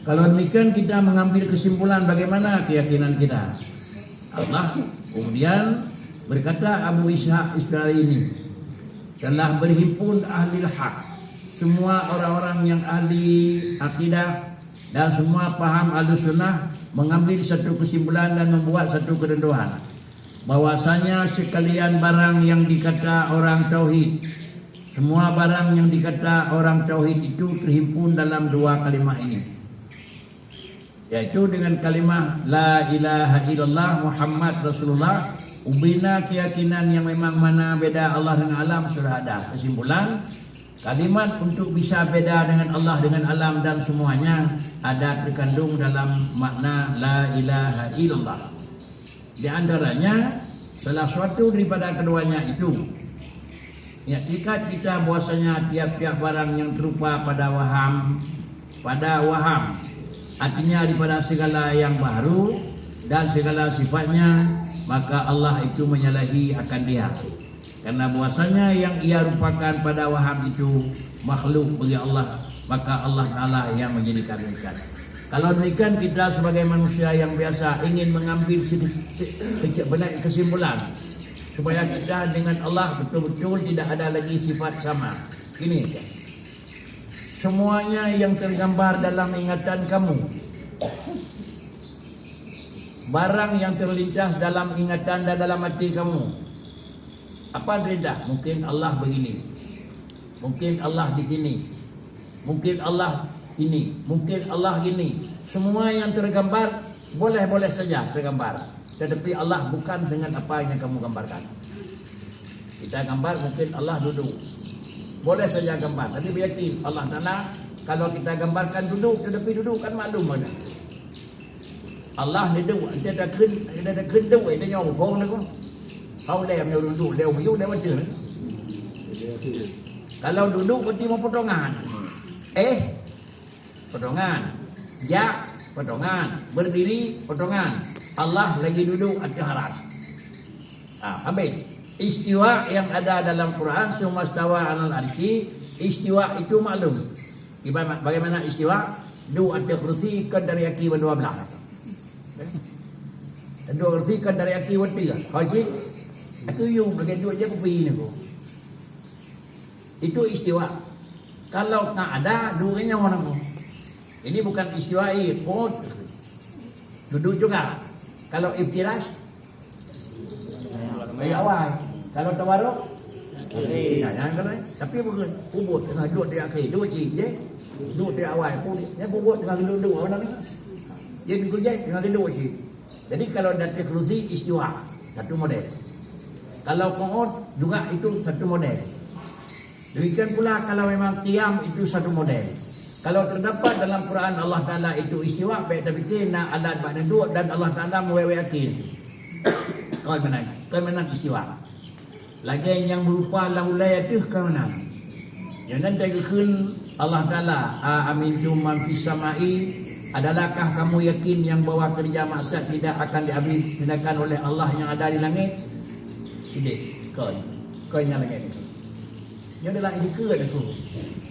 Kalau demikian kita mengambil kesimpulan bagaimana keyakinan kita. Allah kemudian berkata Abu Ishaq Isfirayini, telah berhimpun ahli haq, semua orang-orang yang ahli akidah dan semua paham Ahlussunnah mengambil satu kesimpulan dan membuat satu ketentuan bahwasanya sekalian barang yang dikata orang tauhid, semua barang yang dikata orang tauhid itu terhimpun dalam dua kalimah ini, yaitu dengan kalimah la ilaha illallah Muhammad Rasulullah. Ubina keyakinan yang memang mana beda Allah dengan alam sudah ada. Kesimpulan, kalimat untuk bisa beda dengan Allah dengan alam dan semuanya ada terkandung dalam makna la ilaha illallah. Di antaranya salah suatu daripada keduanya itu, ikat kita bahwasanya tiap-tiap barang yang terupa pada waham, artinya daripada segala yang baru dan segala sifatnya, maka Allah itu menyalahi akan dia. Karena bahwasanya yang ia rupakan pada waham itu makhluk bagi Allah, maka Allah Ta'ala yang menjadikan demikian. Kalau demikian kita sebagai manusia yang biasa ingin mengambil kesimpulan supaya kita dengan Allah betul-betul tidak ada lagi sifat sama. Ini semuanya yang tergambar dalam ingatan kamu, barang yang terlintas dalam ingatan dan dalam hati kamu, apa beda? Mungkin Allah begini, mungkin Allah di sini, mungkin Allah ini, mungkin Allah gini. Semua yang tergambar boleh-boleh saja tergambar, tetapi Allah bukan dengan apa yang kamu gambarkan. Kita gambar mungkin Allah duduk, boleh saja gambar, tapi yakin Allah Ta'ala kalau kita gambarkan duduk, tetapi duduk kan maklum mana. Allah duduk, dia dah duduk, dia nyawa phone nữa không? Kau lem yang duduk, lem view dia macam ni. Kalau duduk berarti mau potongan. Potongan. Ya, potongan. Berdiri, potongan. Allah lagi duduk atas aras. Habis. Istiwa yang ada dalam Quran, summa stawa 'alal arsy, istiwa itu maklum. Bagaimana istiwa? Du ada kursi kan dari aki berdua belah. Dua kursi kan dari aki berdua. Haji, itu you bagi dua je kopi ni ko. Itu istiwa. Kalau tak ada, duanya orang ko. Ini bukan istiwa pun duduk juga. Kalau iftirash, awal. Kalau tawaruk, tapi bukan kubur dengan duduk di akhir, dua cik je. Duduk di awal pun, dia bubut dengan duduk orang ni. Dia duduk je dengan duduk cik. Jadi kalau datang kerusi istiwa, satu model. Kalau qu'ud juga itu satu model. Demikian pula kalau memang qiyam itu satu model. Kalau terdapat dalam Quran Allah Ta'ala itu istiwa, baik tapi kena alat pada dua dan Allah Ta'ala mewewekin. Kau menang istiwa. Lagi yang berupa laulaya itu kau menang. Yang nanti keun Allah Ta'ala amintum man fis samai, adalahkah kamu yakin yang bahawa kerja maksiat tidak akan diambil tindakan oleh Allah yang ada di langit? Ini kau yang langit. Yang adalah ini ke aku.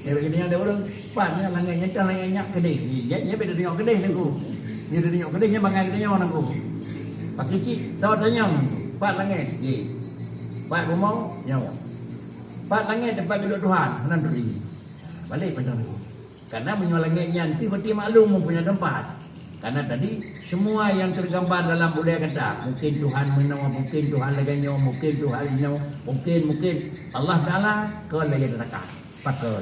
Dia bagi dia ada orang pan yang langitnya kan langitnya gede. Dia beda tengok gede aku. Dia tengok gede nya bangai gede nya orang aku. Pakai cik tahu tanya pan langit. Pan rumah nyawa. Pan langit tempat duduk Tuhan, hendak diri. Balik pada aku. Karena menjual langitnya nanti berarti maklum mempunyai tempat. Karena tadi semua yang tergambar dalam budaya kata, mungkin Tuhan menawa, mungkin Tuhan laganya, mungkin Tuhan menawa, mungkin Allah Ta'ala kau lagi neraka. Pakon.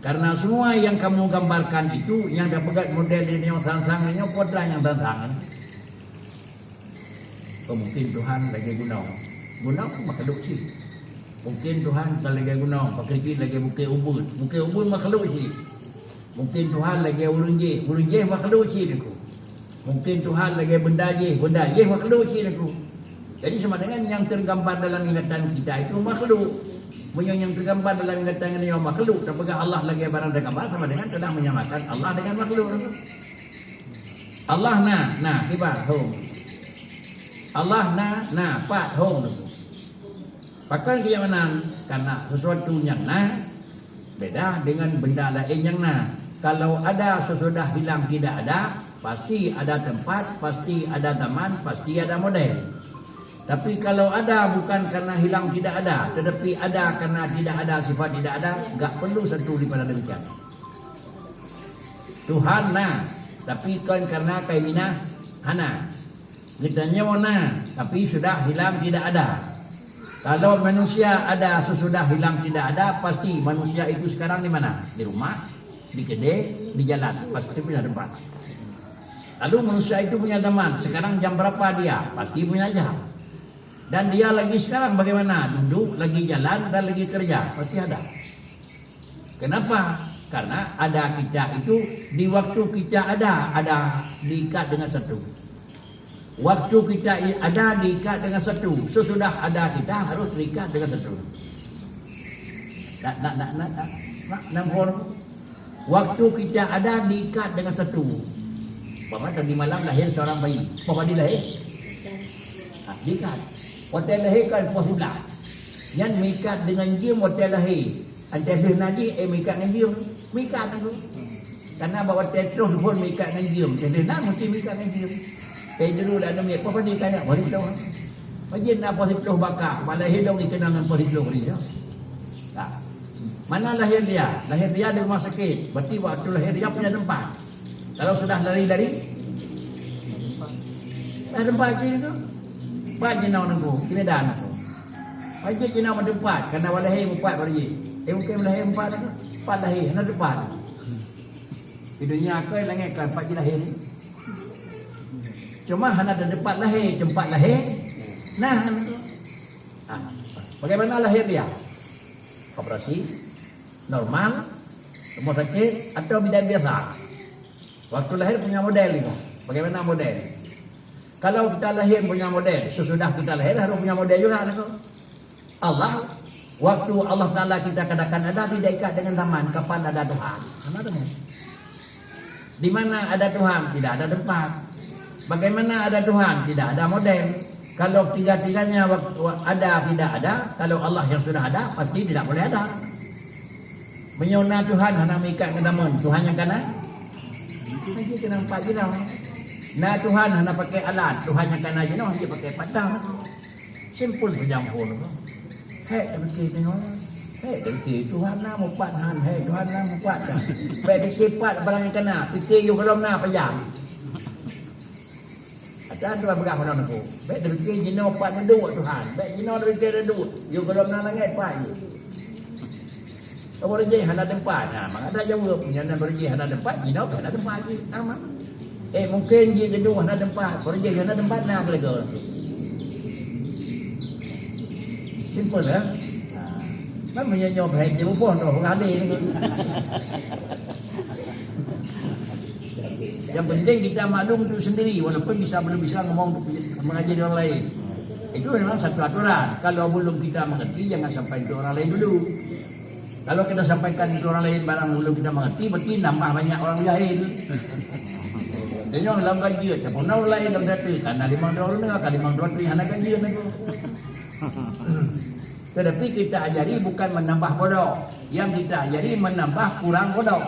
Karena semua yang kamu gambarkan itu yang dah pegat model ini yang sang-sang ini podlah yang sang-sang. Mungkin Tuhan lagi gunung makhluk sih. Mungkin Tuhan kalau lagi gunung, pakai lagi bukit ubun makhluk sih. Mungkin Tuhan lagi ulun je makhluk sih aku. Mungkin Tuhan lagi benda je makhluk sih aku. Jadi sama dengan yang tergambar dalam ingatan kita itu makhluk. Yang tergambar dalam ingatan kita makhluk. Apakah Allah lagi barang tergambar sama dengan telah menyamakan Allah dengan makhluk. Allah kibat home. Allah pat home. Pakai dia menang karena sesuatu yang beda dengan benda lain yang Kalau ada sesudah hilang tidak ada, pasti ada tempat, pasti ada zaman, pasti ada model. Tapi kalau ada bukan karena hilang tidak ada, tetapi ada karena tidak ada, sifat tidak ada, enggak perlu satu daripada demikian. Tuhan nah, tapi kan karena kaimina hana. Getanya mana, tapi sudah hilang tidak ada. Kalau manusia ada sesudah hilang tidak ada, pasti manusia itu sekarang di mana? Di rumah, di kedai, di jalan, pasti punya tempat. Lalu manusia itu punya teman, sekarang jam berapa dia? Pasti punya jam. Dan dia lagi sekarang bagaimana? Duduk, lagi jalan, dan lagi kerja, pasti ada. Kenapa? Karena ada kita itu di waktu kita ada diikat dengan satu. Waktu kita ada diikat dengan satu. Sesudah ada kita harus terikat dengan satu. Waktu kita ada diikat dengan satu. Bapak tadi malam lahir seorang bayi. Bapak dilahir? Diikat. Hotel lahir kan puas sebelah. Yang mengikat dengan jim hotel lahir. Antara lagi mengikat dengan jim. Mengikat itu. Karena bawa terus pun mengikat dengan jim. Jadi mesti mengikat dengan jim. Kayak dulu dah ada miak. Apa ni kaya? Boleh tahu. Bagi nak boleh tahu bakar. Malah hidung itu dengan boleh tahu ni. Mana lahir dia? Lahir dia di rumah sakit. Berarti waktu lahir dia punya tempat. Kalau sudah lari-lari, ada tempat je tu. Pak jenau nunggu, kena dah nunggu. Aje jenau tempat, kerana lahir empat beri. Mungkin lahir empat tu. Empat lahir, ada tempat. Di dunia aku langit kan empat je lahir. Cuma hanya ada tempat lahir. Nah, bagaimana lahir dia? Operasi normal, rumah sakit atau bidan biasa. Waktu lahir punya model juga. Bagaimana model? Kalau kita lahir punya model, sesudah kita lahir harus punya model juga. Allah, waktu Allah Ta'ala kita katakan ada, tidak ikat dengan zaman. Kapan ada Tuhan? Di mana ada Tuhan? Tidak ada tempat. Bagaimana ada Tuhan? Tidak ada model. Kalau tiga-tiganya ada, tidak ada. Kalau Allah yang sudah ada, pasti tidak boleh ada. Menyona Tuhan, hanya mengikat dengan zaman. Tuhan yang kanan? Lagi kena empat jenau. Nah Tuhan hanya pakai alat. Tuhan yang kanan jenau, dia pakai padang. Simple sejampun. Hei, dah fikir tengok. Hei, dah fikir Tuhan nak mempat han. Hei, Tuhan nak mempat dah. Baik fikir pat barang yang kena. Fikir you kalau nak payah. Dan Tuhan berkata pada aku, baik dah fikir jenau pat menduk Tuhan. Baik jenau dah fikir menduk. You kalau nak langit pat you. Kalau rejek hana tempat. Nah, maka ada jawab. Yang berjek hana tempat, jenau hana tempat lagi. Nama. Mungkin dia gedung hana tempat. Kalau rejek hana tempat, nak lega. Simple lah. Mana menyanyi baik dia pun dah mengalir ni. Yang penting kita maklum itu sendiri, walaupun belum bisa ngomong mengajar orang lain. Itu memang satu aturan. Kalau belum kita mengerti, jangan sampai ke orang lain dulu. Kalau kita sampaikan ke orang lain barang belum kita mengerti, berarti nambah banyak orang jahil. Dan yang dalam kajian, siapa orang lain dalam kata, karena 5 orang dengar, kalau 5 orang tu hanya kajian aku. Tetapi kita ajari bukan menambah bodoh. Yang kita ajari menambah kurang bodoh.